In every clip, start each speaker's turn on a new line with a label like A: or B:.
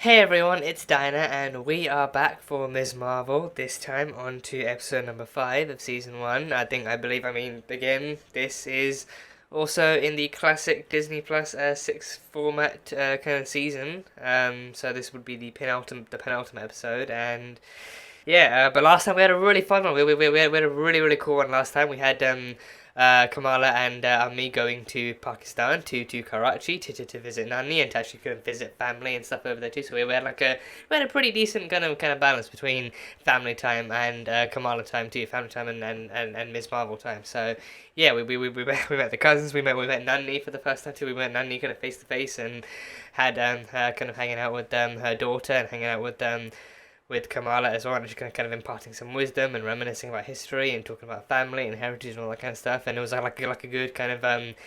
A: Hey everyone, it's Dinah, and we are back for Ms. Marvel, this time on to episode number 5 of season 1. Again, this is also in the classic Disney Plus 6 format kind of season. So this would be the penultimate episode, and yeah, but last time we had a really fun one. We had a really cool one last time. We had Kamala and me going to Pakistan, to Karachi, to visit Nani and to actually kind of visit family and stuff over there too. So we had a pretty decent kind of balance between family time and Kamala time too, family time and Ms. Marvel time. So yeah, we met the cousins. We met Nani for the first time too. We met Nani kind of face to face and had her kind of hanging out with her daughter and hanging out with Kamala as well, and she's kind of imparting some wisdom and reminiscing about history and talking about family and heritage and all that kind of stuff. And it was like a good kind of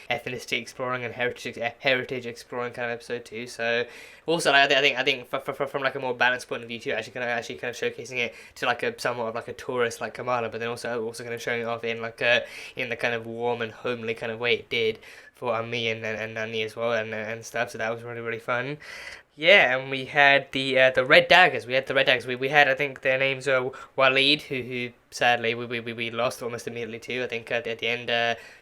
A: ethnicity exploring and heritage exploring kind of episode too. So also I think from like a more balanced point of view too, actually kind of showcasing it to like a somewhat of like a tourist like Kamala, but then also kind of showing it off in in the kind of warm and homely kind of way it did for me and Nani as well and stuff. So that was really fun. Yeah, and we had the Red Daggers. We had the Red Daggers. We had, I think their names are Waleed, who sadly we lost almost immediately too. I think at the end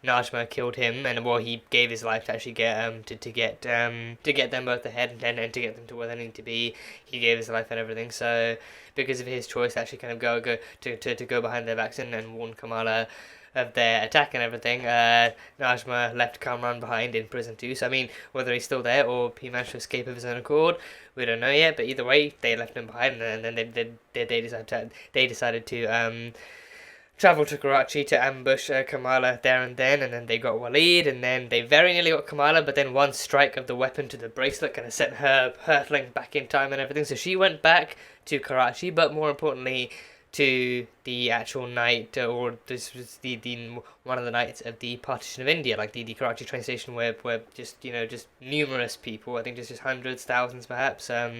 A: Najma killed him, and well, he gave his life to actually get to get them both ahead and to get them to where they need to be. He gave his life and everything. So because of his choice to actually kind of go behind their backs and warn Kamala of their attack and everything, Najma left Kamran behind in prison too. So I mean, whether he's still there or he managed to escape of his own accord, we don't know yet. But either way, they left him behind, and then they decided to travel to Karachi to ambush Kamala there and then they got Waleed, and then they very nearly got Kamala, but then one strike of the weapon to the bracelet kind of sent her hurtling back in time and everything. So she went back to Karachi, but more importantly, to the actual night, or this was the one of the nights of the partition of India, like the Karachi train station, where just just numerous people, I think just hundreds, thousands perhaps, of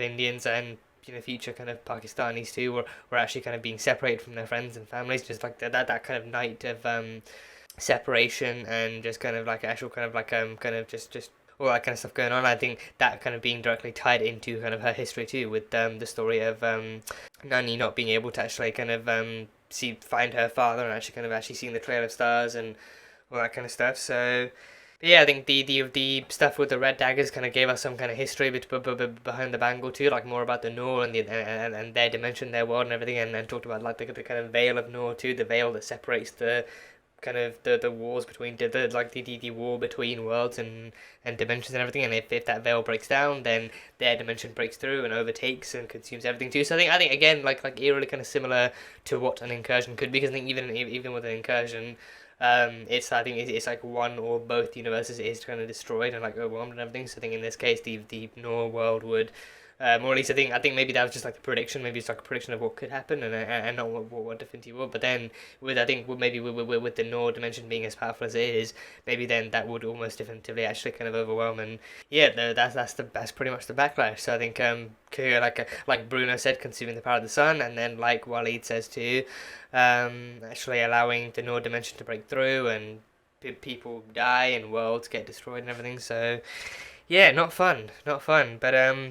A: Indians and future kind of Pakistanis too were actually kind of being separated from their friends and families, just like that kind of night of separation and just kind of like actual kind of like kind of just all that kind of stuff going on. I think that kind of being directly tied into kind of her history too, with the story of Nani not being able to actually kind of find her father and actually seeing the Trail of Stars and all that kind of stuff. So yeah, I think the stuff with the Red Daggers kind of gave us some kind of history behind the Bangle too, like more about the Noor and their dimension, their world and everything, and talked about like the kind of veil of Noor too, the veil that separates the kind of the wars between the war between worlds and dimensions and everything, and if that veil breaks down, then their dimension breaks through and overtakes and consumes everything too. So I think again like eerily kind of similar to what an incursion could be, because I think even with an incursion, it's like one or both universes is kind of destroyed and like overwhelmed and everything. So I think in this case the Noor world would, or at least I think maybe that was just like a prediction. Maybe it's like a prediction of what could happen and not what definitely will. But then with the Noor dimension being as powerful as it is, maybe then that would almost definitively actually kind of overwhelm. And yeah, that's pretty much the backlash. So I think like Bruno said, consuming the power of the sun, and then like Waleed says too, actually allowing the Noor dimension to break through and people die and worlds get destroyed and everything. So yeah, not fun. But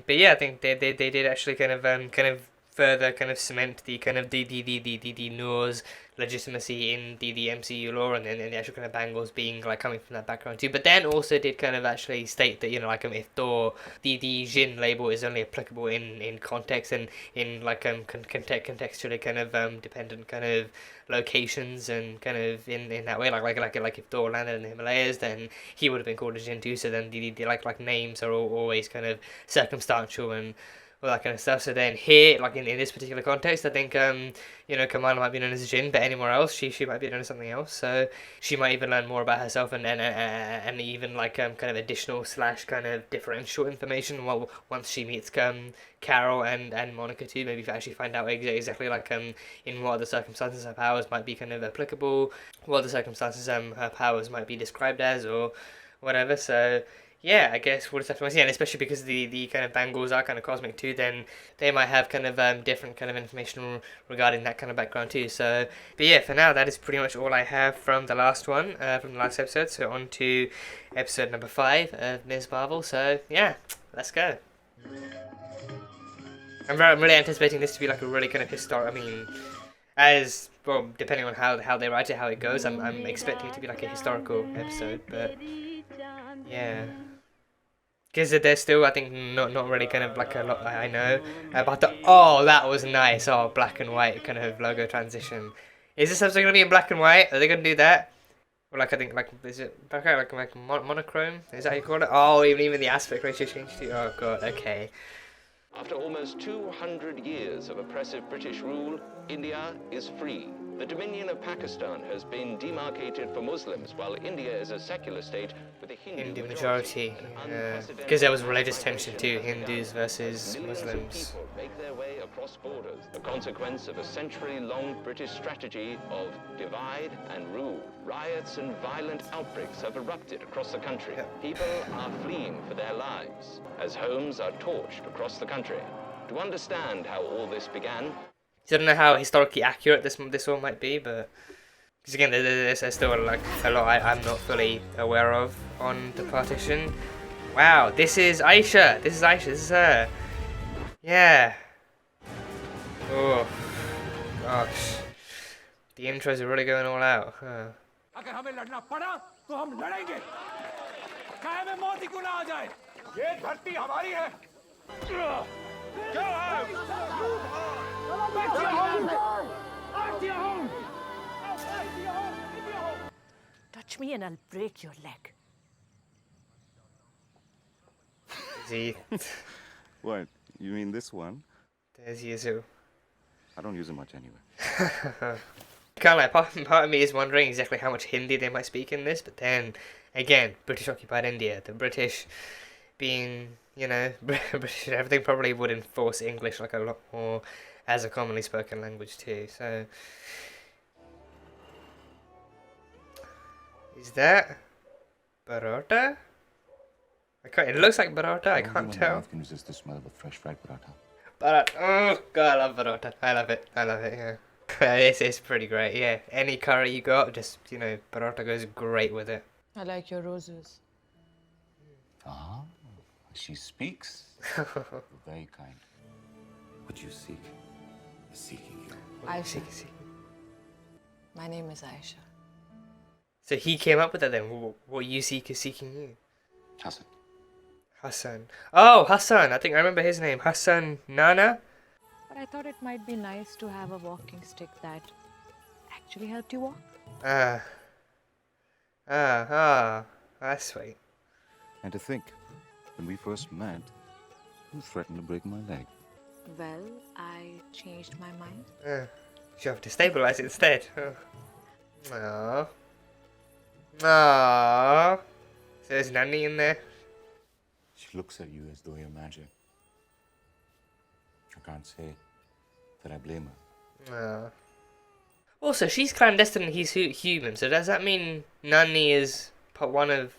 A: yeah, I think they did actually kind of further kind of cement the kind of the Noor's legitimacy in the MCU lore, and then the actual kind of Bangles being like coming from that background too. But then also did kind of actually state that if Thor, the Jin label is only applicable in context and in like contextually kind of dependent kind of locations, and kind of in that way like if Thor landed in the Himalayas, then he would have been called a Jin too. So then the like names are always kind of circumstantial and all that kind of stuff. So then here, like in this particular context, I think Kamala might be known as a Jinn, but anywhere else she might be known as something else. So she might even learn more about herself and even like kind of additional / kind of differential information. Well, once she meets Carol and Monica too, maybe actually find out exactly like in what other circumstances her powers might be kind of applicable, what other circumstances her powers might be described as, or whatever. So yeah, I guess we'll just have to see, and especially because the kind of bangles are kind of cosmic too, then they might have kind of different kind of information regarding that kind of background too. So, but yeah, for now that is pretty much all I have from the last one, from the last episode. So on to episode number 5 of Ms. Marvel. So yeah, let's go. I'm really anticipating this to be like a really kind of historic. I mean, as well, depending on how they write it, how it goes, I'm expecting it to be like a historical episode, but yeah. Because there's still, I think, not really kind of like a lot I know about the. Oh, that was nice. Oh, black and white kind of logo transition. Is this episode gonna be in black and white? Are they gonna do that? Or like I think like is it like monochrome? Is that how you call it? Oh, even the aspect ratio changed too. Oh god. Okay.
B: After almost 200 years of oppressive British rule, India is free. The Dominion of Pakistan has been demarcated for Muslims, while India is a secular state with a Hindu
A: majority. Because there was religious tension too, Hindus versus Muslims.
B: People make their way across borders, a consequence of a century-long British strategy of divide and rule. Riots and violent outbreaks have erupted across the country. People are fleeing for their lives, as homes are torched across the country. To understand how all this began,
A: I don't know how historically accurate this one might be, but because again, there's still like a lot I'm not fully aware of on the partition. Wow, this is Aisha. This is her. Yeah. Oh, gosh. The intros are really going all out. Huh.
C: अगर हमें लड़ना पड़ा तो हम लड़ेंगे चाहे हमें मौत ही क्यों ना आ जाए ये धरती हमारी है
D: Touch me and I'll break your leg.
A: See,
E: What? You mean this one?
A: there's Yuzu.
E: I don't use it much anyway.
A: Kind of like part of me is wondering exactly how much Hindi they might speak in this, but then again, British occupied India, the British being, you know, British and everything, probably would enforce English like a lot more as a commonly spoken language too. So is that Baroda? I can't. It looks like Baroda. I can't tell.
E: Can resist the smell of a fresh fried paratha.
A: But oh god, I love Baroda. I love it. Yeah. It's pretty great. Yeah. Any curry you got, just Baroda goes great with it.
D: I like your roses.
E: Ah, she speaks. Very kind. What you seek is seeking you.
D: Aisha. My name is Aisha.
A: So he came up with that then. What you seek is seeking you.
E: Hasan.
A: Hasan. Oh, Hasan. I think I remember his name. Hasan Nana.
D: But I thought it might be nice to have a walking stick that actually helped you walk.
A: That's sweet.
E: And to think, when we first met, you threatened to break my leg.
D: Well, I changed my mind.
A: You have to stabilize it instead. Aww. Aww. So there's Nanny in there.
E: She looks at you as though you're magic. I can't say that I blame her.
A: Aww. Also, she's clandestine and he's human, so does that mean Nanny is part and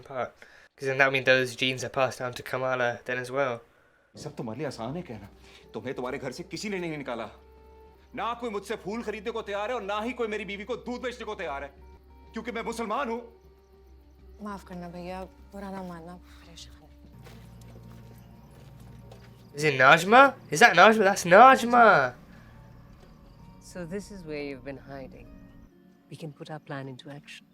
A: part? Because then that would mean those genes are passed down to Kamala then as well.
C: सब तुम्हारे लिए आसान है कहना तुम्हें तुम्हारे घर से किसी ने नहीं निकाला ना कोई मुझसे फूल खरीदने को तैयार है और ना ही कोई मेरी बीवी को दूध बेचने को तैयार है क्योंकि मैं मुसलमान हूँ
D: माफ करना भैया पुराना मानना परेशान
A: Is it Najma? Is that Najma? That's Najma!
F: So this is where you've been hiding. We can put our plan into action.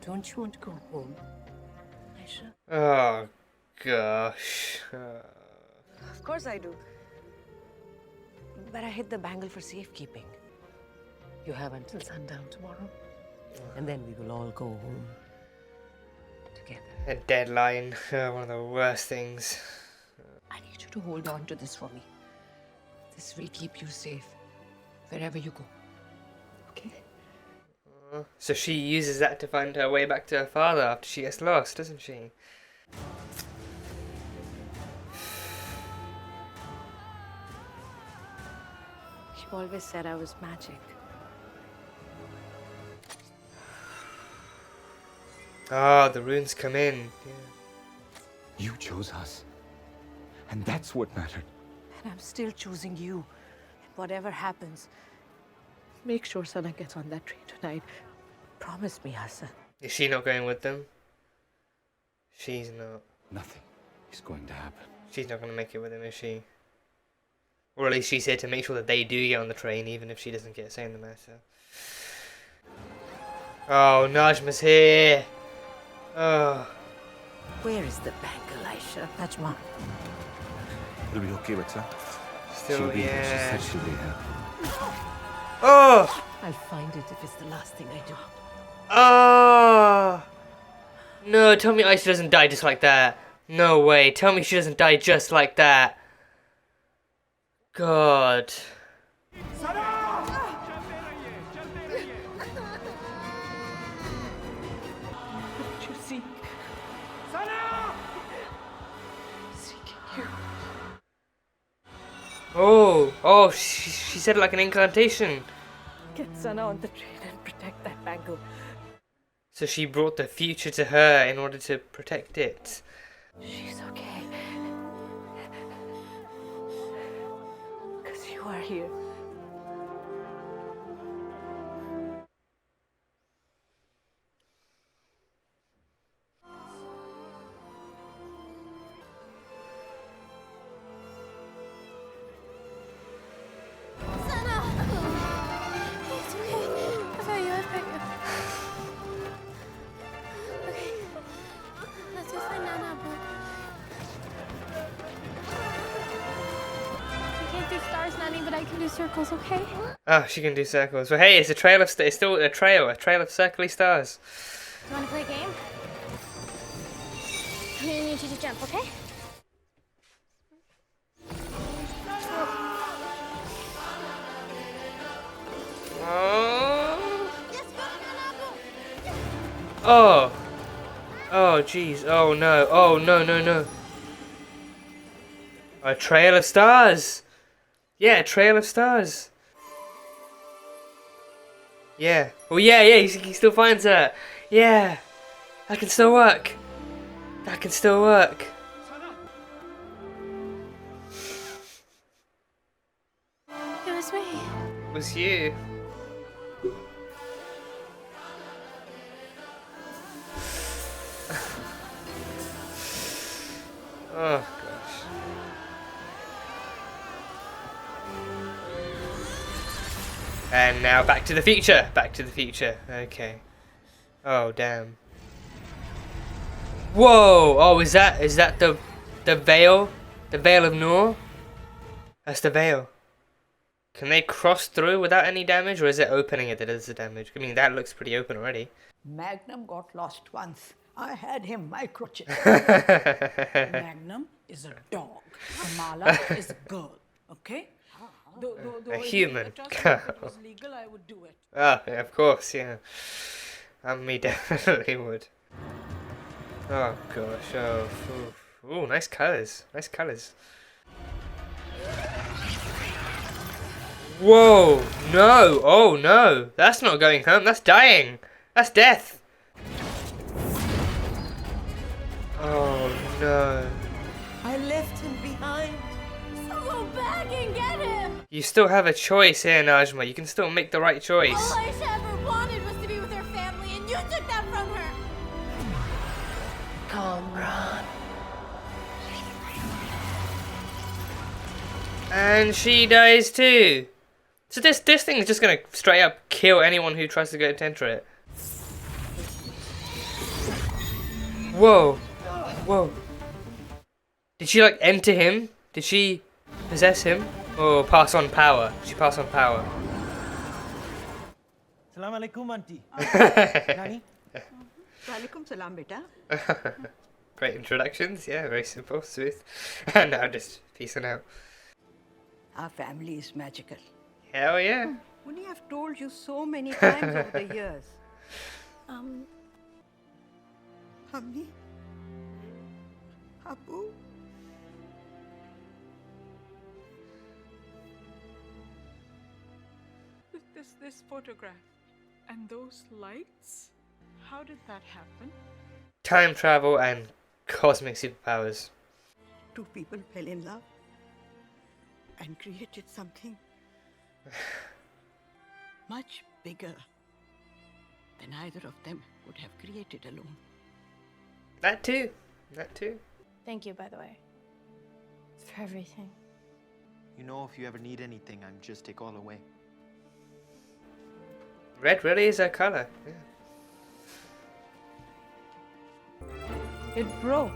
F: Don't you want to go home, Aisha?
A: Oh, gosh.
D: Of course I do. But I hid the bangle for safekeeping.
F: You have until sundown tomorrow. And then we will all go home together.
A: A deadline. One of the worst things.
D: I need you to hold on to this for me. This will keep you safe wherever you go. Okay?
A: So she uses that to find her way back to her father after she gets lost, doesn't she?
D: You always said I was magic.
A: Oh, the runes come in. Yeah.
C: You chose us. And that's what mattered.
F: And I'm still choosing you. Whatever happens, make sure Sana gets on that train tonight. Promise me, Hasan.
A: Is she not going with them? She's not.
C: Nothing is going to happen.
A: She's not going to make it with him, is she? Or at least she's here to make sure that they do get on the train, even if she doesn't get a say in the matter. Oh, Najma's here. Oh.
F: Where is the bangle, Aisha? Najma.
C: It'll be okay, bacha.
A: Still,
C: She'll be here. She
A: yeah.
C: said she'll be here.
A: Oh!
F: I'll find it if it's the last thing I do.
A: Oh! No, tell me Aisha doesn't die just like that. No way. Tell me she doesn't die just like that. God.
F: What did you see? Seeking you.
A: Oh, oh, she said it like an incantation.
F: Get Sana on the train and protect that bangle.
A: So she brought the future to her in order to protect it.
F: She's okay. Because you are here.
G: Sana! It's okay. I've got you. Okay. Let's go find Nana, bro. I can't do stars, Nani, but I can do circles, okay?
A: Oh, she can do circles. Well, hey, it's a trail of it's still a trail of circly stars.
G: Do you want to play a game? I'm gonna need you to jump, okay?
A: Oh.
G: Yes, go, Nana, go!
A: Oh. Oh, jeez. Oh, no. Oh, no, no, no. A trail of stars. Yeah, a trail of stars. Yeah. Oh, yeah, yeah. He still finds her. Yeah. That can still work. That can still work.
G: It was me.
A: It was you. Oh, gosh. And now Back to the Future. Back to the Future. Okay. Oh, damn. Whoa! Oh, is that the veil? The veil of Noor? That's the veil. Can they cross through without any damage, or is it opening it that does the damage? I mean, that looks pretty open already.
H: Magnum got lost once. I had him microchip. Magnum is a dog. Kamala is a girl. Okay? Though
A: A
H: if
A: human
H: it
A: girl.
H: was legal, I would do it.
A: Oh, yeah, of course, yeah. And me definitely would. Oh gosh, oh, ooh, nice colours, nice colours. Whoa, no, oh no, that's not going home, that's dying, that's death. Oh no.
F: I left him behind.
G: So go back and get him!
A: You still have a choice here, Najma, you can still make the right choice.
G: All Aisha ever wanted was to be with her family, and you took that from her!
F: Kamran.
A: And she dies too. So this thing is just gonna straight up kill anyone who tries to go to enter it. Whoa. Whoa. Did she like enter him? Did she possess him? Or pass on power? Did she pass on power?
I: Salam alaikum, auntie. Nani?
H: Walaikum salam, beta.
A: Great introductions, yeah, very simple, smooth. And now just peacing out.
H: Our family is magical.
A: Hell yeah.
H: Only I've told you so many times over the years. Hamni? Abu?
J: This photograph and those lights, how did that happen?
A: time travel and cosmic superpowers.
H: Two people fell in love and created something much bigger than either of them would have created alone.
A: That too. That too.
G: Thank you, by the way. For everything.
I: You know, if you ever need anything, I'm just take all away.
A: Red really is her colour. Yeah.
F: It broke.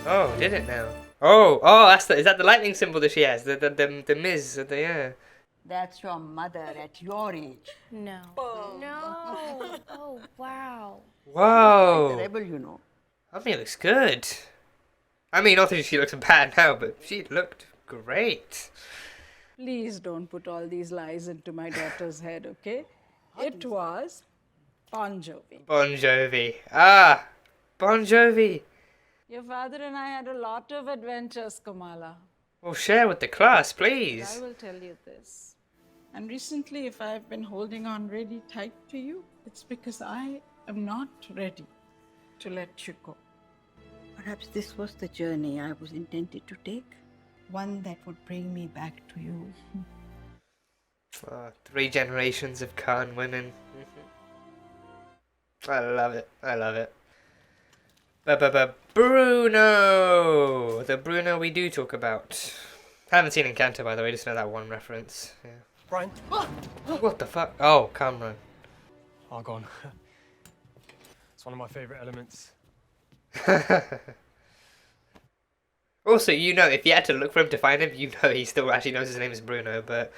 A: Oh, did it now? Oh, that's is that the lightning symbol that she has? The Miz, yeah.
H: That's your mother at your age.
G: No. No. Oh, wow.
A: Whoa.
H: Rebel, you know.
A: I mean, it looks good. I mean, not that she looks bad now, but she looked great.
F: Please don't put all these lies into my daughter's head, okay? It was Bon Jovi.
A: Bon Jovi. Ah, Bon Jovi.
F: Your father and I had a lot of adventures, Kamala.
A: Well, share with the class,
F: I
A: please.
F: will tell you this. And recently, if I've been holding on really tight to you, it's because I am not ready to let you go.
H: Perhaps this was the journey I was intended to take. One that would bring me back to you.
A: 3 generations of Khan women. I love it. I love it. Bruno! The Bruno we do talk about. Haven't seen Encanto, by the way, just know that one reference. Yeah.
I: Brian.
A: What the fuck? Oh, Kamran.
I: Argon. It's one of my favourite elements.
A: Also, you know, if you had to look for him to find him, you know he still actually knows his name is Bruno, but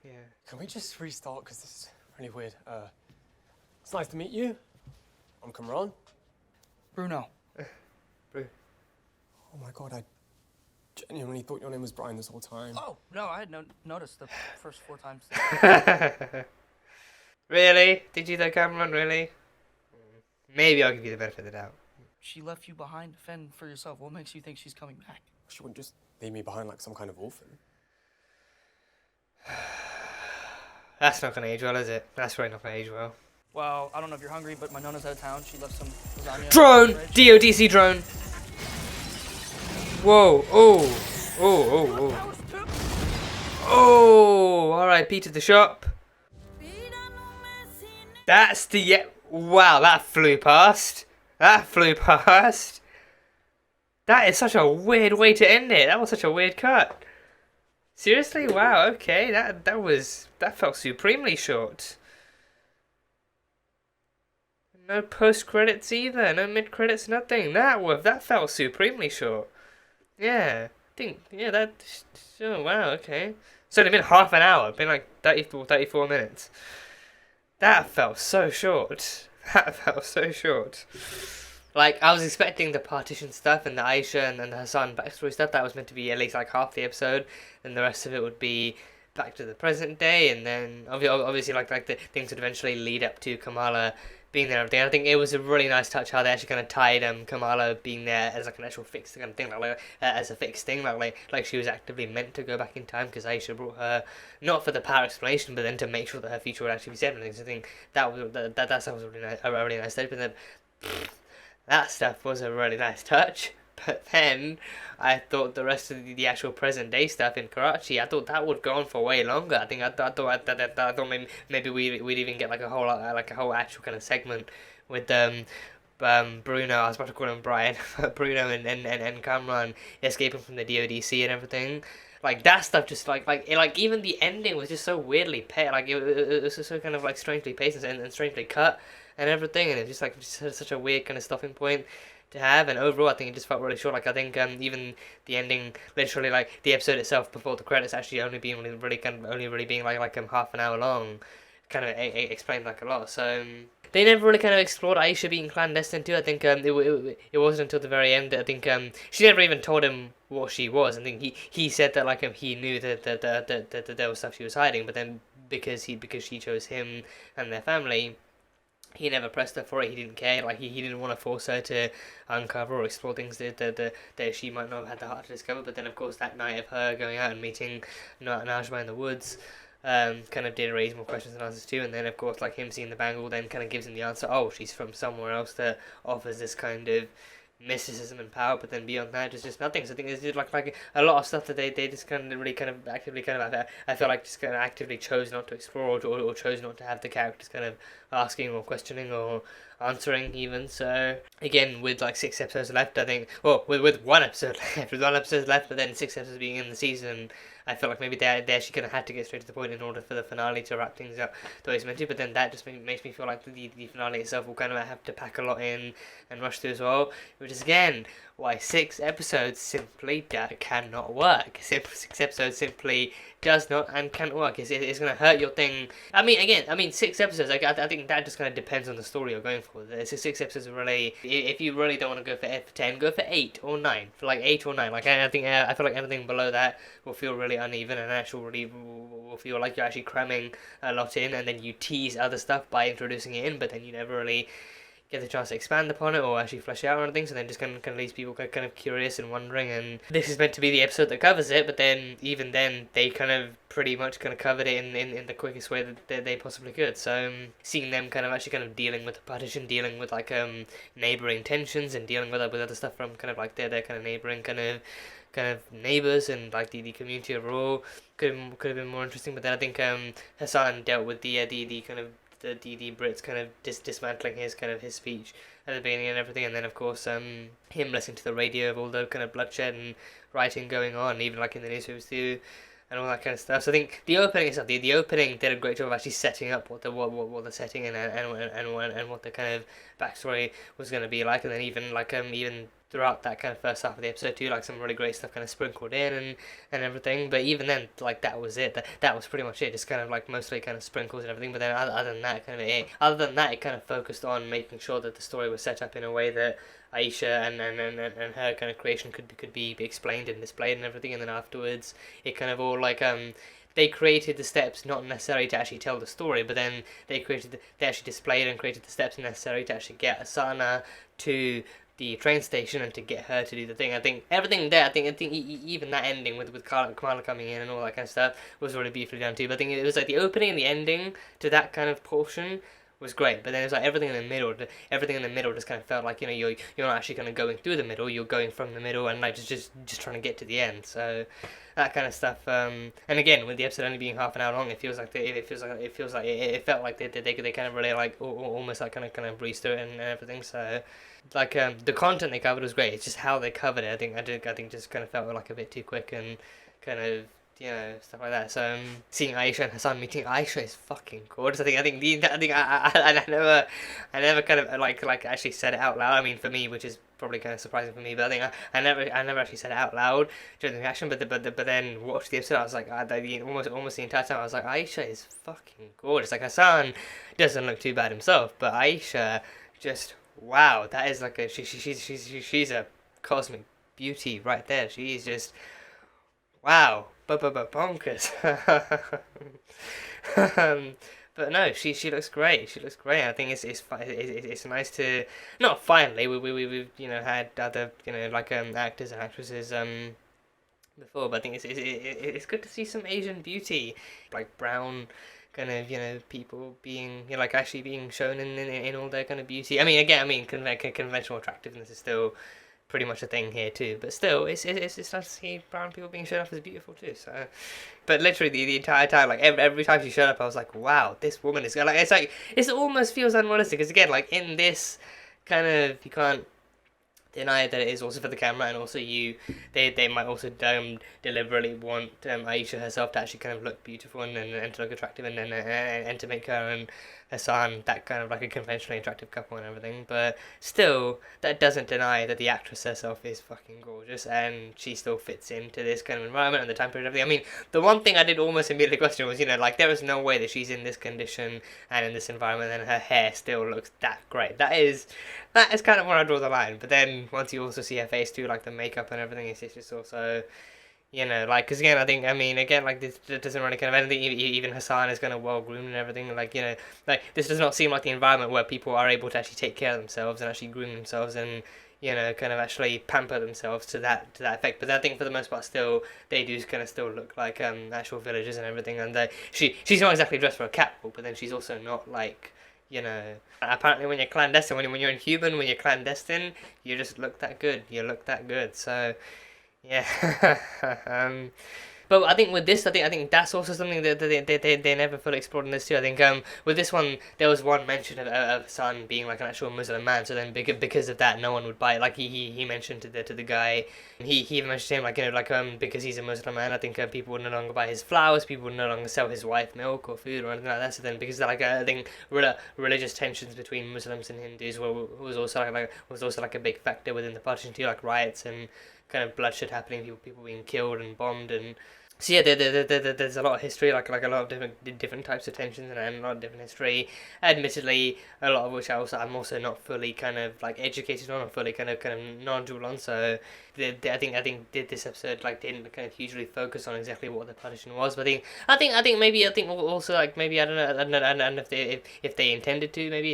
A: yeah.
I: Can we just restart? Because this is really weird. It's nice to meet you. I'm Kamran.
J: Bruno.
A: Bru.
I: Oh my god, I genuinely thought your name was Brian this whole time.
J: Oh, no, I had noticed the first 4 times.
A: Really? Did you though, Cameron? Really? Maybe I'll give you the benefit of the doubt.
J: She left you behind to fend for yourself. What makes you think she's coming back?
I: She wouldn't just leave me behind like some kind of orphan.
A: That's not gonna age well, is it? That's really not gonna age well.
J: Well, I don't know if you're hungry, but my Nona's out of town. She left some lasagna.
A: Drone!
J: in the fridge.
A: DODC drone! Whoa! Oh! Oh! Oh! Oh! R.I.P. to the shop. That's the... Wow, that flew past. That flew past. That is such a weird way to end it. That was such a weird cut. Seriously? Wow, okay. That felt supremely short. No post-credits either. No mid-credits, nothing. That felt supremely short. Yeah. Oh, wow, okay. It's only been half an hour. Been like 34 minutes. That felt so short. That felt so short. Like, I was expecting the Partition stuff and the Aisha and the Hasan backstory stuff. That was meant to be at least like half the episode. And the rest of it would be back to the present day. And then, obviously, like the things would eventually lead up to Kamala being there and everything. I think it was a really nice touch how they actually kind of tied Kamala being there as like an actual fixed kind of thing, as a fixed thing, like she was actively meant to go back in time because Aisha brought her not for the power explanation, but then to make sure that her future would actually be said and things. I think that stuff was a really nice touch. But then that stuff was a really nice touch. But then I thought the rest of the actual present day stuff in Karachi, I thought that would go on for way longer. I thought maybe we'd even get like a whole actual kind of segment with Bruno. I was about to call him Brian. Bruno and Kamran escaping from the DODC and everything. Like that stuff, just like even the ending was just so weirdly paced. Like it was just so kind of like strangely paced and strangely cut and everything, and it was just such a weird kind of stopping point to have. And overall, I think it just felt really short. Like I think even the ending, literally like the episode itself before the credits actually only being like half an hour long, kind of explained like a lot. So they never really kind of explored Aisha being clandestine too. I think it wasn't until the very end that I think she never even told him what she was. I think he said that like he knew that there was stuff she was hiding, but then because she chose him and their family, he never pressed her for it. He didn't care. Like he didn't want to force her to uncover or explore things that she might not have had the heart to discover. But then, of course, that night of her going out and meeting Najma in the woods, kind of did raise more questions and answers too. And then of course like him seeing the bangle then kind of gives him the answer, oh, she's from somewhere else, that offers this kind of mysticism and power, but then beyond that just nothing. So I think there's just like a lot of stuff that they just kind of really kind of actively kind of I feel like just kind of actively chose not to explore, or chose not to have the characters kind of asking or questioning or answering even. So again, with like 6 episodes left, I think, well, with 1 episode left, but then 6 episodes being in the season, I feel like maybe they actually kind of had to get straight to the point in order for the finale to wrap things up the way it's meant to. But then that just makes me feel like the finale itself will kind of have to pack a lot in and rush through as well, which is again why 6 episodes simply cannot work. 6 episodes simply does not and can't work. It's going to hurt your thing. I mean 6 episodes, like, I think that just kind of depends on the story you're going for. 6 episodes are really, if you really don't want to go for 10, go for 8 or 9. For like 8 or 9. Like I feel like anything below that will feel really uneven, and actually will feel like you're actually cramming a lot in, and then you tease other stuff by introducing it in, but then you never really get the chance to expand upon it or actually flesh it out or anything. So then just kind of leaves people kind of curious and wondering, and this is meant to be the episode that covers it, but then even then they kind of pretty much kind of covered it in the quickest way that they possibly could. So seeing them kind of actually kind of dealing with the partition, dealing with like neighbouring tensions, and dealing with other stuff from kind of like their kind of neighbouring kind of neighbours, and like the community overall could have been more interesting. But then I think Hasan dealt with the kind of the Brits kind of dismantling his speech at the beginning and everything, and then of course him listening to the radio of all the kind of bloodshed and rioting going on, even like in the newspapers too, and all that kind of stuff. So I think the opening itself, the opening did a great job of actually setting up what the setting and what the kind of backstory was going to be like, and then even like even throughout that kind of first half of the episode too, like some really great stuff kind of sprinkled in and everything. But even then, like that was it. That was pretty much it. Just kind of like mostly kind of sprinkles and everything. But then other than that, it kind of focused on making sure that the story was set up in a way that Aisha and her kind of creation could be explained and displayed and everything. And then afterwards, it kind of all like they created the steps not necessarily to actually tell the story, but then they actually displayed and created the steps necessary to actually get Asana to the train station and to get her to do the thing. I think everything there, I think even that ending with Kamala coming in and all that kind of stuff was really beautifully done too. But I think it was like the opening and the ending to that kind of portion was great, but then it was like everything in the middle just kind of felt like, you know, you're not actually kind of going through the middle, you're going from the middle and like just trying to get to the end. So that kind of stuff. And again, with the episode only being half an hour long, it felt like they kind of really like almost like kind of breezed through it and everything. So like the content they covered was great. It's just how they covered it. I think just kind of felt like a bit too quick and kind of, you know, stuff like that. So seeing Aisha and Hasan meeting, Aisha is fucking gorgeous. I never kind of like actually said it out loud. I mean, for me, which is probably kind of surprising for me, but I think I never actually said it out loud during the reaction. But then watched the episode, I was like, almost the entire time I was like, Aisha is fucking gorgeous. Like Hasan doesn't look too bad himself, but Aisha just, wow, that is like she's a cosmic beauty right there. She's just, wow, bonkers. But no, she looks great. She looks great. I think it's nice to, not finally, we've you know had other, you know, like actors and actresses before, but I think it's good to see some Asian beauty, like brown kind of, you know, people being, you know, like actually being shown in all their kind of beauty. I mean, again, conventional attractiveness is still pretty much a thing here too, but still it's nice to see brown people being shown up as beautiful too. So, but literally the entire time, like every time she showed up, I was like, wow, this woman is like, it almost feels unrealistic, because again, like in this kind of, you can't deny that it is also for the camera, and also they might also deliberately want Aisha herself to actually kind of look beautiful and to look attractive, and to make her and Hasan that kind of like a conventionally attractive couple and everything. But still, that doesn't deny that the actress herself is fucking gorgeous, and she still fits into this kind of environment and the time period and everything. I mean, the one thing I did almost immediately question was, you know, like there is no way that she's in this condition and in this environment and her hair still looks that great. That is kind of where I draw the line. But then once you also see her face too, like the makeup and everything, it's just also, you know, like, because again, like this doesn't really kind of anything. Even Hasan is kind of well groomed and everything. Like, you know, like this does not seem like the environment where people are able to actually take care of themselves and actually groom themselves and, kind of actually pamper themselves to that effect. But I think for the most part, still they do kind of still look like actual villagers and everything. And she's not exactly dressed for a catwalk, but then she's also not like, apparently when you're clandestine, when you're inhuman, when you're clandestine, you just look that good. You look that good. So yeah. But I think with this, I think that's also something that they never fully explored in this too. I think with this one, there was one mention of Hasan being like an actual Muslim man. So then because of that, no one would buy it. Like he mentioned to the guy, he even mentioned to him like because he's a Muslim man, I think people would no longer buy his flowers. People would no longer sell his wife milk or food or anything like that. So then because I think religious tensions between Muslims and Hindus was also like a big factor within the partition too, like riots and kind of bloodshed happening, people being killed and bombed. And so yeah, there's a lot of history, like a lot of different types of tensions and a lot of different history. Admittedly, a lot of which I'm also not fully kind of like educated on or fully kind of knowledgeable on. So I think this episode like didn't kind of hugely focus on exactly what the partition was. But I think also like maybe I don't know if they intended to, maybe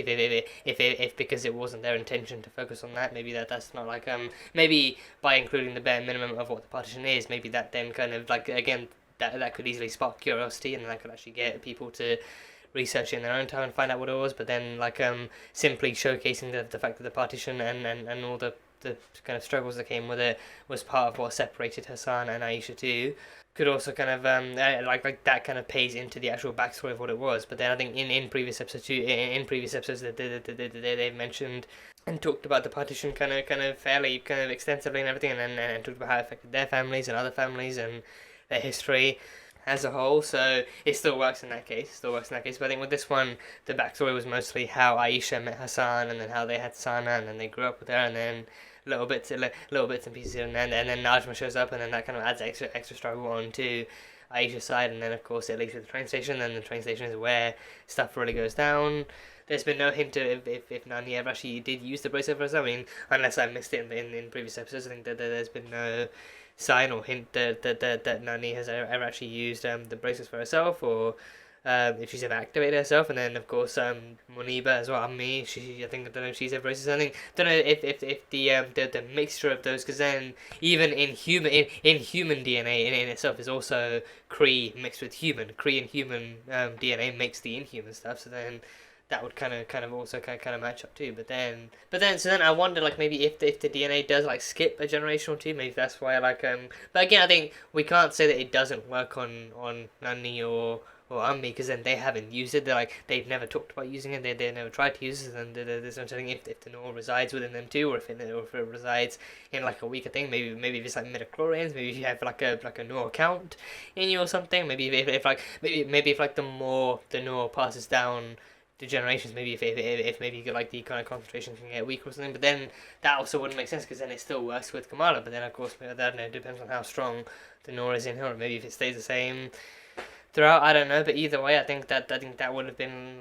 A: if because it wasn't their intention to focus on that, maybe that's not like maybe by including the bare minimum of what the partition is, maybe that then kind of like again that could easily spark curiosity and that could actually get people to research it in their own time and find out what it was. But then like simply showcasing the fact that the partition and all the kind of struggles that came with it was part of what separated Hasan and Aisha too, could also kind of like that kind of pays into the actual backstory of what it was. But then I think in previous episodes that they've mentioned and talked about the partition kind of fairly kind of extensively and everything, and talked about how it affected their families and other families and their history as a whole. So it still works in that case. But I think with this one, the backstory was mostly how Aisha met Hasan, and then how they had Sana, and then they grew up with her, and then little bits and pieces, and then Najma shows up, and then that kind of adds extra struggle on to Aisha's side, and then of course it leads to the train station, and the train station is where stuff really goes down. There's been no hint of if Nani ever actually did use the bracelet for herself. I mean, unless I missed it in previous episodes, I think that there's been no sign or hint that Nani has ever actually used the bracelets for herself, or if she's ever activated herself. And then of course Muniba as well, Ammi, I don't know if she's ever bracelets. I think don't know if the mixture of those, because then even in human DNA in itself is also Kree mixed with human. Kree and human DNA makes the inhuman stuff. So then that would kind of also kind of match up too. But then I wonder like maybe if the DNA does like skip a generation or two, maybe that's why like but again I think we can't say that it doesn't work on Nani or Ammi, because then they haven't used it. They've never talked about using it. They never tried to use it. And there's something if the Noor resides within them too, or if it resides in like a weaker thing. Maybe if it's like midichlorians. Maybe if you have like a Noor count in you or something. Maybe if the more the Noor passes down the generations, maybe if maybe you get like the kind of concentration can get weaker or something. But then that also wouldn't make sense, because then it still works with Kamala. But then of course I don't know, it depends on how strong the Noor is in her. Or maybe if it stays the same throughout, I don't know. But either way, I think that would have been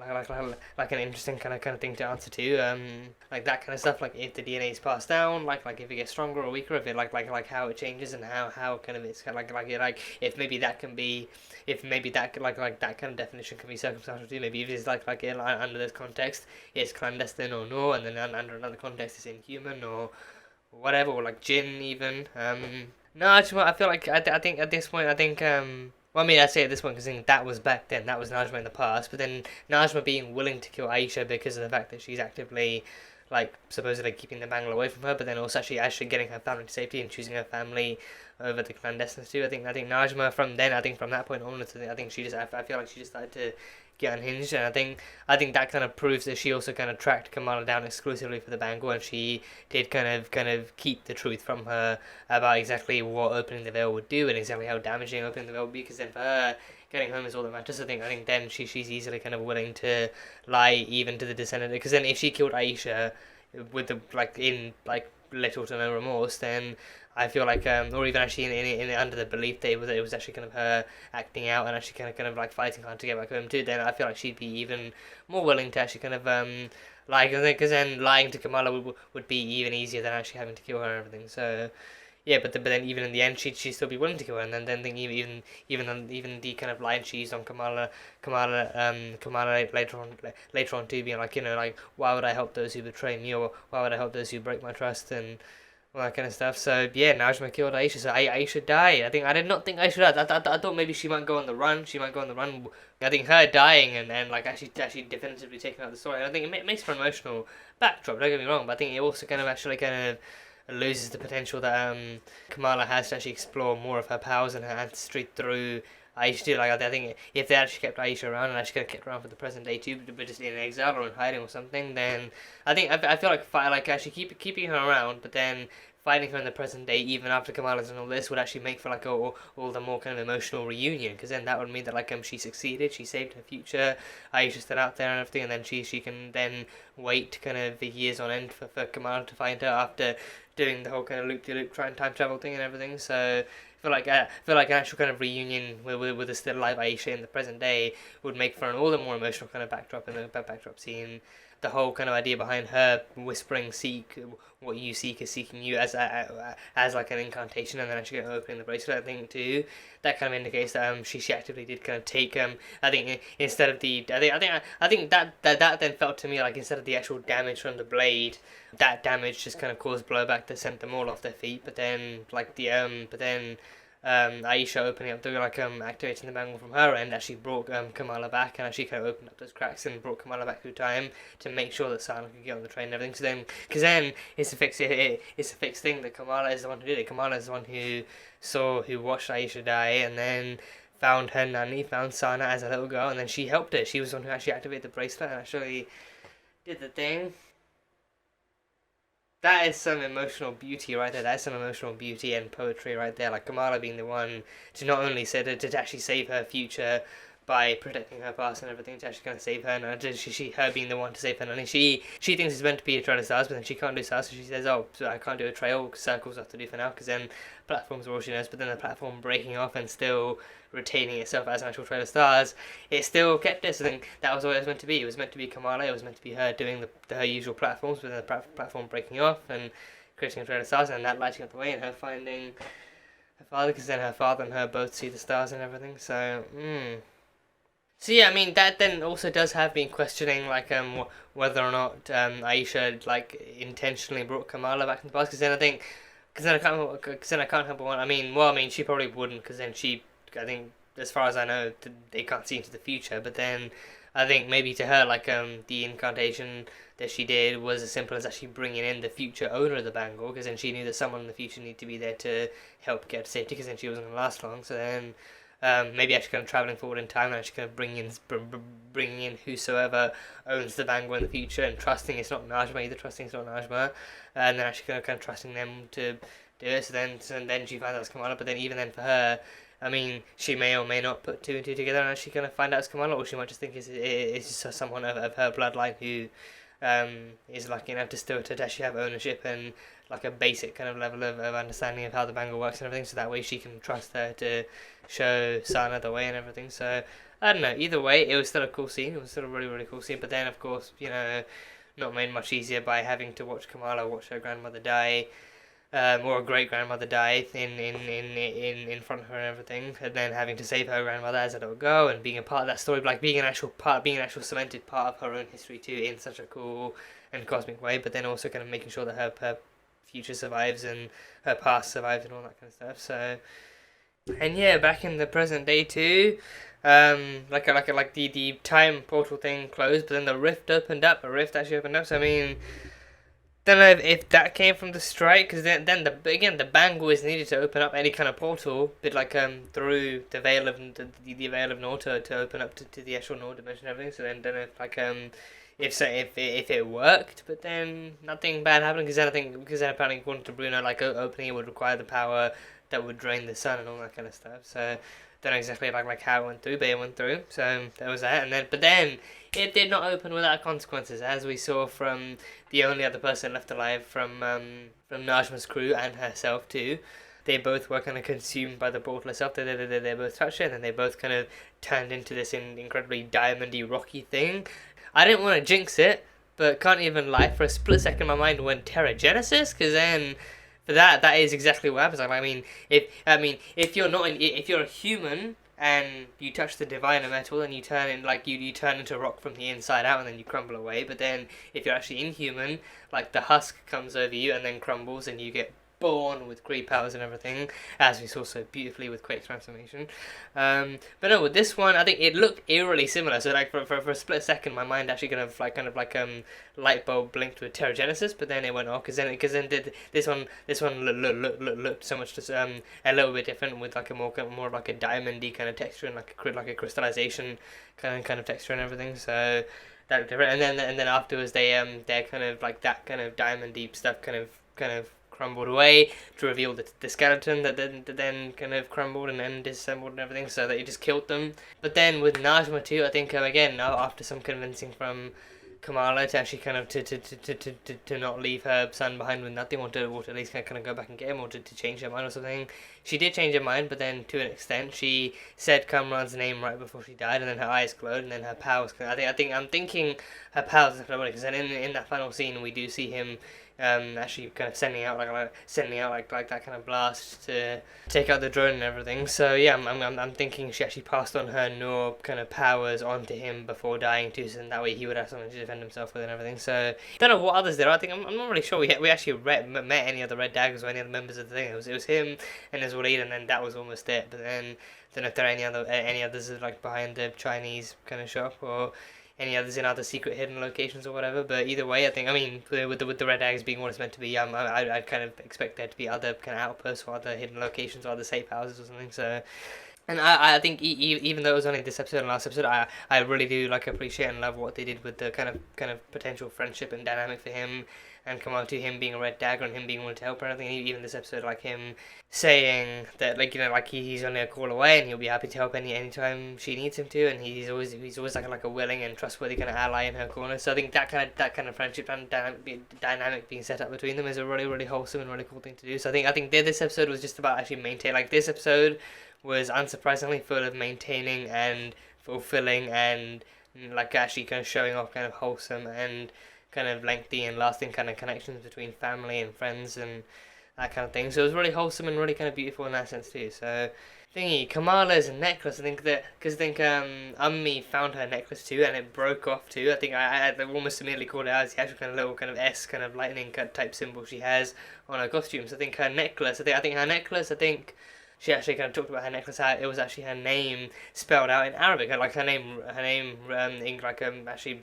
A: like an interesting kind of thing to answer to, like that kind of stuff. Like if the DNA is passed down, like if it gets stronger or weaker, if it like how it changes and how kind of it's kind of like if maybe that can be, if maybe that could, like that kind of definition can be circumstantial too. Maybe if it's like under this context it's clandestine or no, and then under another context it's inhuman or whatever, or like jinn even. No, actually, I feel like I think at this point well, I mean, I say at this point because that was back then, that was Najma in the past, but then Najma being willing to kill Aisha because of the fact that she's actively, like, supposedly keeping the Bangle away from her, but then also actually getting her family to safety and choosing her family over the clandestines too. I think Najma from that point onwards, I think she just, I feel like she just started to get unhinged, and I think that kind of proves that she also kind of tracked Kamala down exclusively for the Bangle, and she did kind of keep the truth from her about exactly what opening the veil would do and exactly how damaging opening the veil would be, because then for her, getting home is all that matters. I think then she's easily kind of willing to lie even to the descendant, because then if she killed Aisha with the little to no remorse, then I feel like, or even actually in under the belief that it was actually kind of her acting out and actually kind of like fighting hard to get back home too, then I feel like she'd be even more willing to actually kind of lie, because then lying to Kamala would be even easier than actually having to kill her and everything. So yeah, but then even in the end, she'd still be willing to kill her, and then think even the kind of line she used on Kamala later on too, being like, like, why would I help those who betray me, or why would I help those who break my trust, and all that kind of stuff. So yeah, Najma killed Aisha, so Aisha died. I did not think Aisha died. I thought maybe she might go on the run. I think her dying and like actually definitively taking out the story. I think it makes for an emotional backdrop. Don't get me wrong, but I think it also kind of loses the potential that Kamala has to actually explore more of her powers and her ancestry through Aisha too. Like, I think if they actually kept Aisha around and actually could have kept her around for the present day too, but just in exile or in hiding or something, then I feel like actually keeping her around, but then finding her in the present day, even after Kamala's and all this, would actually make for like all the more kind of emotional reunion, because then that would mean that like she succeeded, she saved her future, Aisha's still out there and everything, and then she can then wait kind of years on end for Kamala to find her after doing the whole kind of loop-de-loop time travel thing and everything. So I feel like an actual kind of reunion with a still alive Aisha in the present day would make for an all the more emotional kind of backdrop, and the backdrop scene. The whole kind of idea behind her whispering, "Seek what you seek is seeking you," as like an incantation, and then actually opening the bracelet, I think too. That kind of indicates that she actively did kind of take I think instead of the I think that then felt to me like instead of the actual damage from the blade, that damage just kind of caused blowback that sent them all off their feet. But then Aisha opening up, activating the bangle from her end, actually brought Kamala back, and actually kind of opened up those cracks and brought Kamala back through time to make sure that Sana could get on the train and everything. So then, because then it's a fixed thing that Kamala is the one who did it. Kamala is the one who watched Aisha die, and then found her nanny, found Sana as a little girl, and then she helped her. She was the one who actually activated the bracelet and actually did the thing. That is some emotional beauty right there. That's some emotional beauty and poetry right there. Like Kamala being the one to not only to actually save her future by protecting her past and everything, to actually kind of save her. And her being the one to save her. And she thinks it's meant to be a trail of stars, but then she can't do stars, so she says, "Oh, so I can't do a trail. Circles I have to do for now." Because then platforms are all she knows. But then the platform breaking off and still retaining itself as an actual trail of stars, it still kept this. I think that was what it was meant to be. It was meant to be Kamala. It was meant to be her doing her usual platforms, with the platform breaking off and creating a trail of stars, and that lighting up the way, and her finding her father, because then her father and her both see the stars and everything. So, So yeah, I mean, that then also does have me questioning like whether or not Aisha like intentionally brought Kamala back in the past, because then I can't help but wonder. I mean, she probably wouldn't, because then I think, as far as I know, they can't see into the future. But then I think maybe to her, like the incantation that she did was as simple as actually bringing in the future owner of the bangle, because then she knew that someone in the future needed to be there to help get to safety, because then she wasn't going to last long. So then maybe actually kind of travelling forward in time and actually kind of bringing in whosoever owns the bangle in the future, and trusting it's not Najma either, and then actually kind of trusting them to do it. So then she finds out it's Kamala, but then even then for her, I mean, she may or may not put two and two together and actually kind of find out it's Kamala, or she might just think it's just someone of her bloodline who is lucky enough to actually have ownership and like a basic kind of level of understanding of how the bangle works and everything, so that way she can trust her to show Sana the way and everything. So I don't know, either way it was still a cool scene. It was still a really, really cool scene, but then of course, not made much easier by having to watch Kamala watch her grandmother die, or a great grandmother die in front of her and everything, and then having to save her grandmother as a little girl, and being a part of that story, like being an actual cemented part of her own history too, in such a cool and cosmic way. But then also kind of making sure that her future survives and her past survives and all that kind of stuff. So, and yeah, back in the present day too, like the time portal thing closed, but then the rift actually opened up. So I mean, don't know if that came from the strike, because then the bangle is needed to open up any kind of portal, but like through the veil of the veil of Noor to open up to the actual Noor dimension and everything. So then don't know if like if it worked, but then nothing bad happened, because then apparently according to Bruno, like opening it would require the power that would drain the sun and all that kind of stuff. So don't know exactly like how it went through, but it went through. So there was that, but then it did not open without consequences, as we saw from the only other person left alive from Najma's crew and herself too. They both were kind of consumed by the portal itself. They both touched it, and then they both kind of turned into this incredibly diamondy, rocky thing. I didn't want to jinx it, but can't even lie, for a split second my mind went Terra Genesis, because then But that is exactly what happens. I mean, if you're not if you're a human and you touch the diviner metal, and you turn in like you turn into rock from the inside out, and then you crumble away. But then if you're actually inhuman, like the husk comes over you and then crumbles, and you get born with great powers and everything, as we saw so beautifully with Quake's transformation. But no, with this one, I think it looked eerily similar. So like for a split second, my mind actually kind of like light bulb blinked with Terragenesis, but then it went off because then this one looked so much just a little bit different, with like a more of like a diamondy kind of texture, and like a crystallization kind of texture and everything. So that different. And then afterwards they're kind of like that kind of diamond deep stuff kind of crumbled away to reveal the skeleton that then kind of crumbled and then disassembled and everything, so that it just killed them. But then with Najma too, I think again, after some convincing from Kamala to actually kind of to not leave her son behind with nothing, or to at least kind of go back and get him, or to change her mind or something. She did change her mind, but then to an extent, she said Kamran's name right before she died, and then her eyes glowed, and then her powers. I'm thinking her powers, because then in that final scene we do see him actually kind of sending out like that kind of blast to take out the drone and everything. So yeah, I'm thinking she actually passed on her Noor kind of powers onto him before dying too, so that way he would have something to defend himself with and everything. So don't know what others there are. I think I'm not really sure we actually met any other Red Daggers or any other members of the thing. It was him and his lead, and then that was almost it. But then I don't know if there are any others like behind the Chinese kind of shop, or any others in other secret hidden locations or whatever. But either way, I think, with the Red Daggers being what it's meant to be, I'd kind of expect there to be other kind of outposts or other hidden locations or other safe houses or something. So, and I think even though it was only this episode and last episode, I really do like appreciate and love what they did with the kind of potential friendship and dynamic for him and Kamala, to him being a Red Dagger and him being willing to help her and everything. Even this episode, like him saying that, like, he's only a call away and he'll be happy to help anytime she needs him to, and he's always like a willing and trustworthy kind of ally in her corner. So I think that kind of friendship and dynamic being set up between them is a really, really wholesome and really cool thing to do. So I think this episode was just about actually maintaining. Like, this episode was unsurprisingly full of maintaining and fulfilling and like actually kind of showing off kind of wholesome and kind of lengthy and lasting kind of connections between family and friends and that kind of thing. So it was really wholesome and really kind of beautiful in that sense too. So Kamala's necklace, I think that, because I think Ummi found her necklace too, and it broke off too. I think I almost immediately called it out as the actual kind of little kind of S kind of lightning cut type symbol she has on her costumes. I think her necklace, I think she actually kind of talked about her necklace, how it was actually her name spelled out in Arabic, like her name actually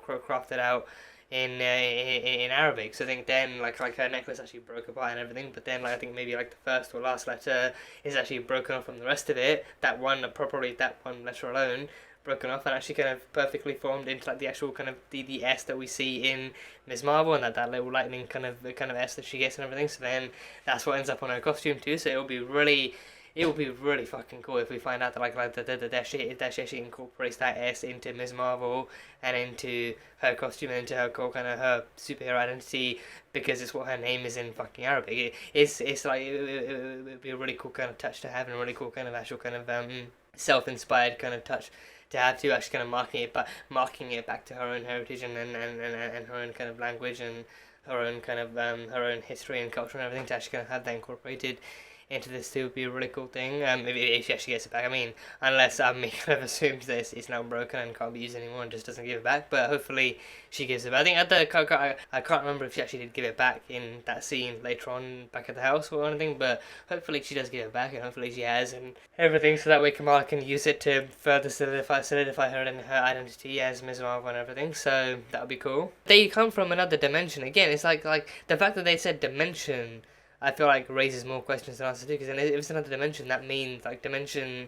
A: crafted out in Arabic. So I think then like her necklace actually broke apart and everything, but then I think maybe like the first or last letter is actually broken off from the rest of it. That one letter alone broken off and actually kind of perfectly formed into like the actual kind of the S that we see in Ms. Marvel, and that little lightning kind of S that she gets and everything. So then that's what ends up on her costume too. So it will be really fucking cool if we find out that she actually incorporates that S into Ms. Marvel and into her costume and into her kind of her superhero identity, because it's what her name is in fucking Arabic. It's like it would be a really cool kind of touch to have, and a really cool kind of actual kind of self-inspired kind of touch to have, to actually kind of marking it back to her own heritage and her own kind of language and her own kind of her own history and culture and everything, to actually kind of have that incorporated into this too would be a really cool thing. If she actually gets it back. I mean, unless me kind of assumes that it's now broken and can't be used anymore and just doesn't give it back. But hopefully she gives it back. I think I can't remember if she actually did give it back in that scene later on back at the house or anything. But hopefully she does give it back, and hopefully she has and everything. So that way Kamala can use it to further solidify her and her identity as Ms. Marvel and everything. So that would be cool. They come from another dimension. Again, it's like the fact that they said dimension, I feel like raises more questions than answers too, because if it's another dimension, that means like dimension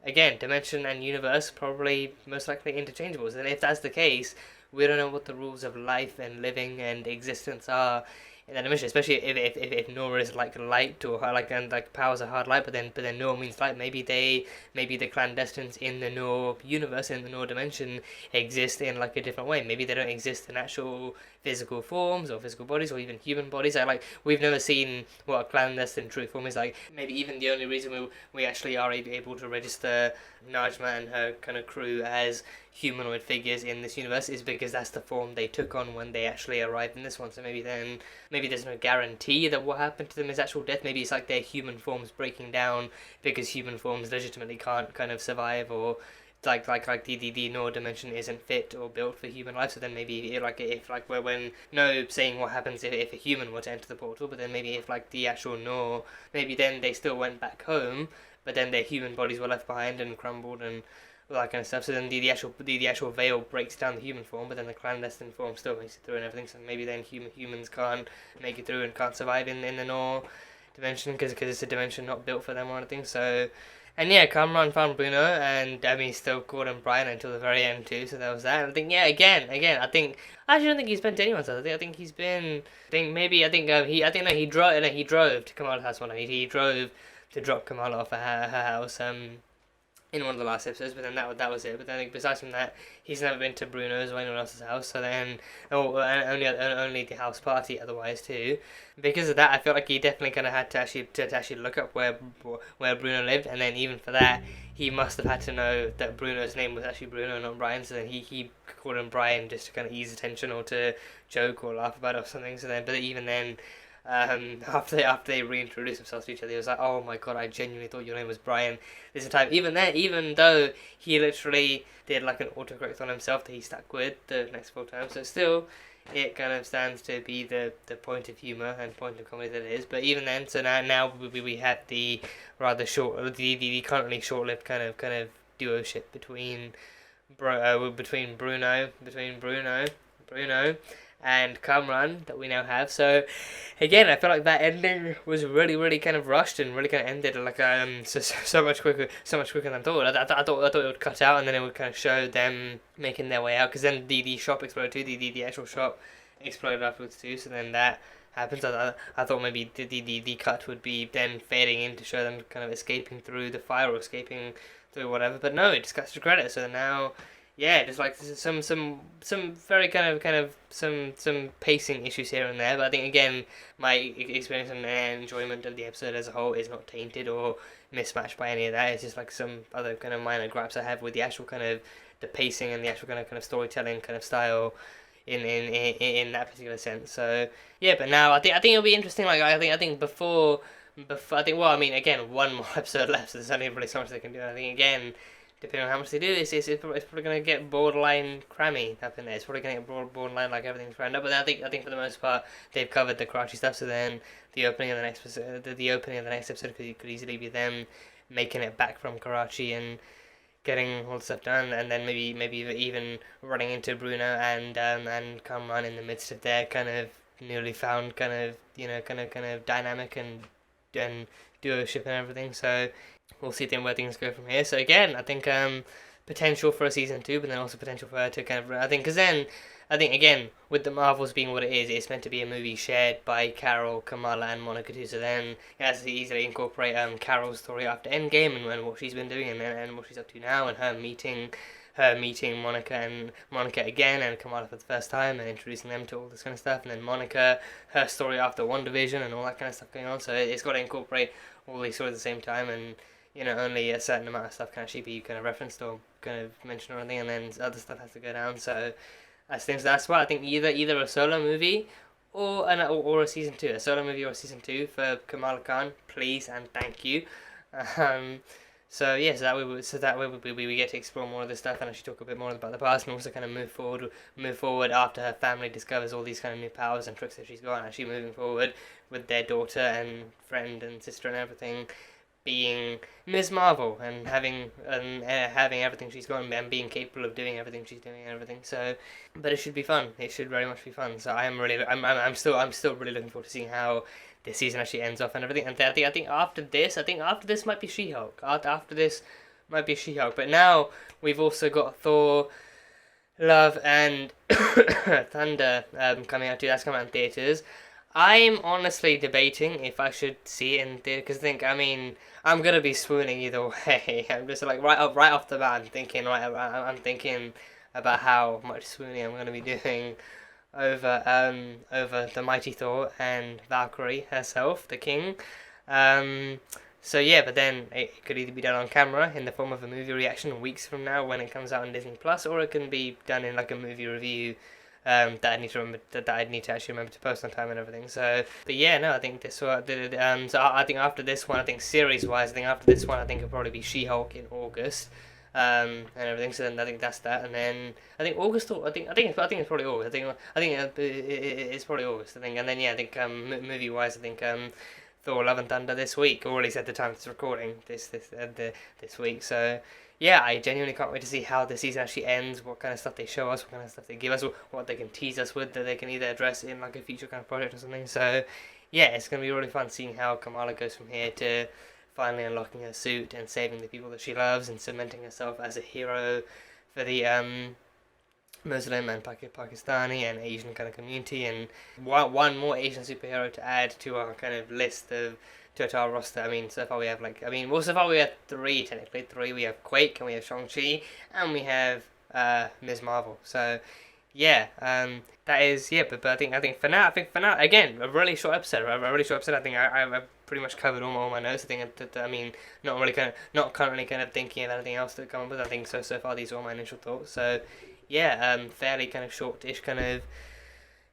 A: and universe probably most likely interchangeable. And if that's the case, we don't know what the rules of life and living and existence are in that dimension, especially if Noor is like light, or like powers are hard light, but then Noor means light. Maybe the clandestines in the Noor universe, in the Noor dimension, exist in like a different way. Maybe they don't exist in actual physical forms or physical bodies or even human bodies. We've never seen what a clandestine true form is like. Maybe even the only reason we actually are able to register Najma and her kind of crew as humanoid figures in this universe is because that's the form they took on when they actually arrived in this one. So maybe then maybe there's no guarantee that what happened to them is actual death. Maybe it's like their human forms breaking down because human forms legitimately can't kind of survive, or like the Noor dimension isn't fit or built for human life. So then maybe when no saying what happens if a human were to enter the portal, but then maybe if like the actual Noor, maybe then they still went back home, but then their human bodies were left behind and crumbled and all that kind of stuff. So then the actual veil breaks down the human form, but then the clandestine form still makes it through and everything. So maybe then humans can't make it through and can't survive in the Noor dimension because it's a dimension not built for them or anything. So. And yeah, Kamran found Bruno, and I mean, he still called him Brian until the very end too. So that was that. And I think again, I actually don't think he's been to anyone's house. I think he's been. He drove to Kamala's house one night. He drove to drop Kamala off at her house. In one of the last episodes, but then that was it. But then besides from that, he's never been to Bruno's or anyone else's house. So then, only the house party otherwise too. Because of that, I feel like he definitely kind of had to actually look up where Bruno lived, and then even for that, he must have had to know that Bruno's name was actually Bruno, not Brian. So then he called him Brian just to kind of ease attention or to joke or laugh about it or something. So then, but even then. After they reintroduced themselves to each other, he was like, "Oh my god, I genuinely thought your name was Brian this time." Even though he literally did like an autocorrect on himself that he stuck with the next 4 times, so still, it kind of stands to be the point of humor and point of comedy that it is. But even then, so now we had the rather short, the currently short-lived kind of duo-ship between Bruno and Kamran that we now have. So again, I feel like that ending was really kind of rushed and really kind of ended like so much quicker than I thought. I thought it would cut out and then it would kind of show them making their way out, because then the shop exploded too. The actual shop exploded afterwards too. So then that happens. I thought maybe the cut would be then fading in to show them kind of escaping through the fire or escaping through whatever. But no, it just cuts to credit. So now. Yeah, just like some very kind of some pacing issues here and there, but I think again my experience and enjoyment of the episode as a whole is not tainted or mismatched by any of that. It's just like some other kind of minor gripes I have with the actual kind of the pacing and the actual kind of storytelling kind of style in that particular sense. So yeah, but now I think it'll be interesting. Like I think before I think, well, I mean, again, one more episode left, so there's only really so much they can do. And I think again, depending on how much they do, it's probably going to get borderline crammy up in there. It's probably going to get borderline like everything's crammed up. But I think for the most part they've covered the Karachi stuff. So then the opening of the next episode could easily be them making it back from Karachi and getting all the stuff done, and then maybe even running into Bruno and Kamran in the midst of their kind of newly found kind of dynamic and duo-ship and everything. So we'll see then where things go from here. So again, I think potential for a season 2, but then also potential for her to kind of, I think again, with the Marvels being what it is, it's meant to be a movie shared by Carol, Kamala, and Monica too. So then it has to easily incorporate Carol's story after Endgame and what she's been doing and what she's up to now, and her meeting Monica again and Kamala for the first time and introducing them to all this kind of stuff, and then Monica, her story after WandaVision and all that kind of stuff going on. So it's got to incorporate all these stories at the same time, and only a certain amount of stuff can actually be kind of referenced or kind of mentioned or anything, and then other stuff has to go down. So I think that's why I think either a solo movie or a season 2, a solo movie or a season 2 for Kamala Khan, please and thank you. So yeah, so that way we get to explore more of this stuff and actually talk a bit more about the past, and also kind of move forward after her family discovers all these kind of new powers and tricks that she's got, and actually moving forward with their daughter and friend and sister and everything being Ms. Marvel and having everything she's got and being capable of doing everything she's doing and everything. So, but it should be fun. It should very much be fun. So I'm still really looking forward to seeing how this season actually ends off and everything. And I think after this might be She-Hulk. After this might be She-Hulk. But now we've also got Thor, Love and Thunder coming out too. That's coming out in theaters. I'm honestly debating if I should see it in theater, because I'm gonna be swooning either way. I'm just like right off the bat. I'm thinking about how much swooning I'm gonna be doing over the mighty Thor and Valkyrie herself, the king. So yeah, but then it could either be done on camera in the form of a movie reaction weeks from now when it comes out on Disney Plus, or it can be done in like a movie review that I need to remember that I need to actually remember to post on time and everything. So, but yeah, no, I think this one. So I think after this one, I think series wise, I think after this one, I think it'll probably be She-Hulk in August. And everything. So then I think that's that, and then I think August. I think it's probably August. I think it's probably August. I think, and then yeah, I think movie wise, I think Thor: Love and Thunder this week, or at least at the time of this recording, this week. So yeah, I genuinely can't wait to see how the season actually ends. What kind of stuff they show us, what kind of stuff they give us, what they can tease us with that they can either address in like a future kind of project or something. So yeah, it's gonna be really fun seeing how Kamala goes from here to finally unlocking her suit and saving the people that she loves and cementing herself as a hero for the Muslim and Pakistani and Asian kind of community, and one more Asian superhero to add to our kind of list of to our roster. I mean, so far we have so far we have three technically. Three, we have Quake and we have Shang-Chi and we have Ms. Marvel. So yeah, that is but I think for now again a really short episode. I think I've pretty much covered all my notes. I think that I mean not currently kind of thinking of anything else to come up with. I think so far these are all my initial thoughts. So yeah, fairly kind of shortish kind of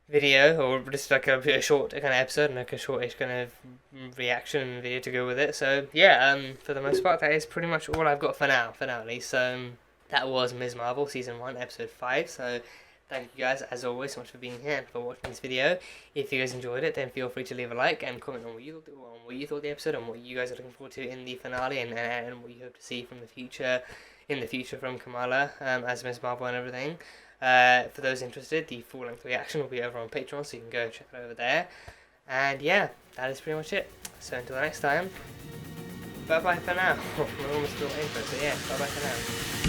A: video, or just like a short kind of episode and like a shortish kind of reaction video to go with it. So yeah, for the most part that is pretty much all I've got for now at least. So that was Ms. Marvel season 1 episode 5. So thank you guys as always so much for being here and for watching this video. If you guys enjoyed it, then feel free to leave a like and comment on what you thought of the episode and what you guys are looking forward to in the finale, and what you hope to see from in the future from Kamala as Ms. Marvel and everything. For those interested, the full-length reaction will be over on Patreon, so you can go check it over there. And yeah, that is pretty much it. So until next time, bye bye for now. We're almost still intro, so yeah, bye bye for now.